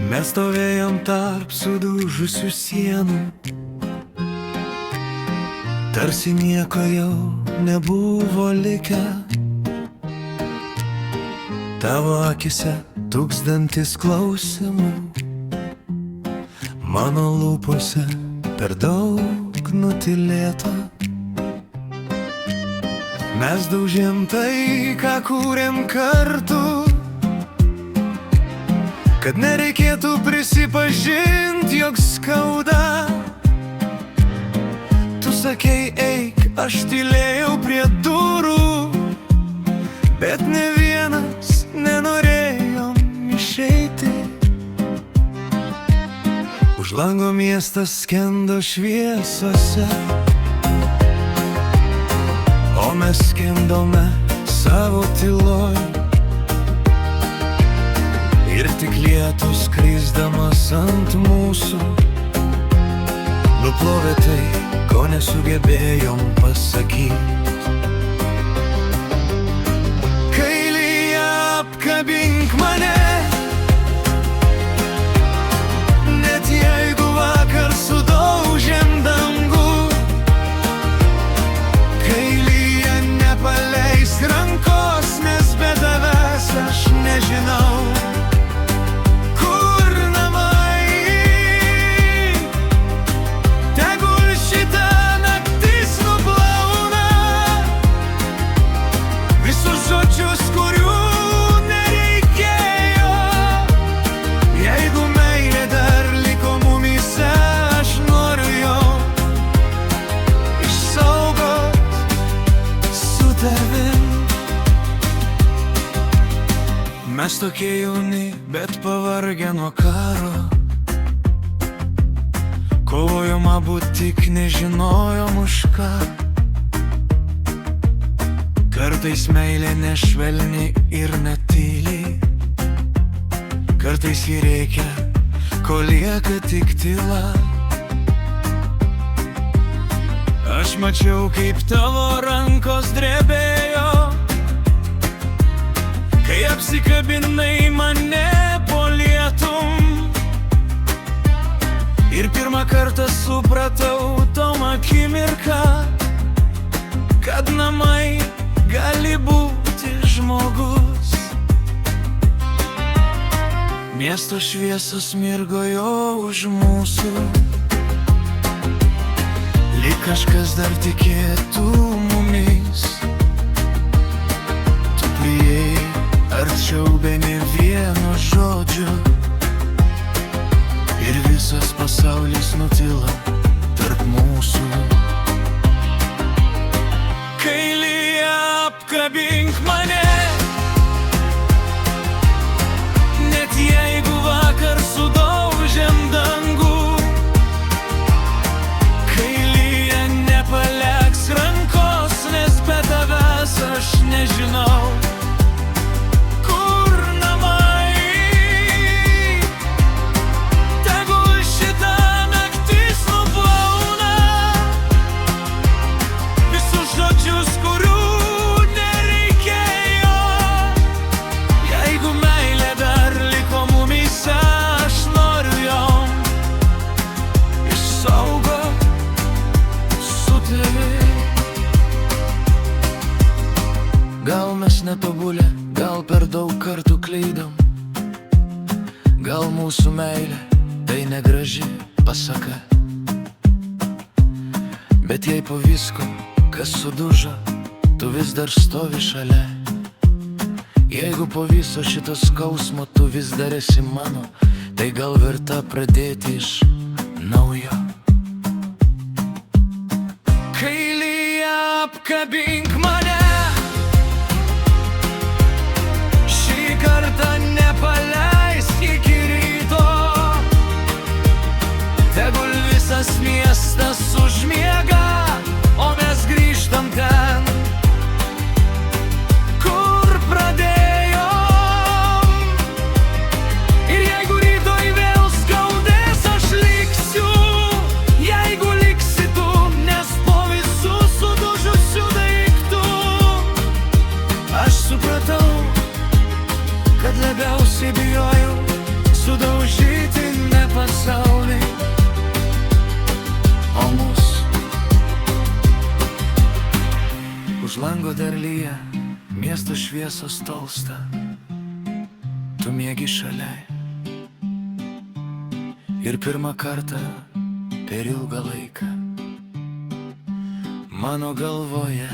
Mes stovėjom tarp sudužusių sienų, tarsi nieko jau nebuvo likę. Tavo akise tūkstantis klausimų, mano lūpose per daug nutylėta. Mes daužėm tai, ką kūrėm kartu, kad nereikėtų prisipažinti, jog skauda. Tu sakei eik, aš tylėjau prie durų, bet ne vienas nenorėjom išeiti. Už lango miestas skendo šviesose, o mes skendome savo tyloj. Ir tik lietus krisdamas ant mūsų nuplovė tai, ko nesugebėjom pasakyti. Kai lyja, apkabink mane, net jeigu vakar sudaužėm dangų. Kai lyja, nepaleisk rankos, nes be tavęs aš nežinau, mes tokie jauni, bet pavargę nuo karo. Kovojom abu, tik nežinojom už ką. Kartais meilė nešvelni ir netyli, kartais jį reikia, kol lieka tik tyla. Aš mačiau, kaip tavo rankos drebėjo, kai apsikabinai mane po lietum. Ir pirmą kartą supratau tom akimirką, kad namai gali būti žmogus. Miesto šviesos mirgojo už mūsų, lyg kažkas dar tikėtų mumis. Tu priėjai arčiau be ne vieno žodžio, ir visas pasaulis nutilo tarp mūsų. Kai lyja, apkabink mane, net jeigu vakar sudaužėm dangų. Kai lyja, nepaleisk rankos, nes be tavęs aš nežinau, netobulė, gal per daug kartų klydom, gal mūsų meilė tai negraži pasaka. Bet jei po visko, kas sudužo, tu vis dar stovi šalia. Jeigu po viso šito skausmo tu vis dar esi mano, tai gal verta pradėti iš naujo. Kai lyja, apkabink mane, kartą nepaleisk iki ryto. Tegul visas miestas užmiega, o mes grįžtam ten, kur pradėjom. Ir jeigu rytoj vėl skaudės, aš liksiu, jeigu liksi tu, nes po visų sudužusių daiktų lango dar lyja, miesto šviesos tolsta, tu miegi šalia. Ir pirmą kartą per ilgą laiką mano galvoje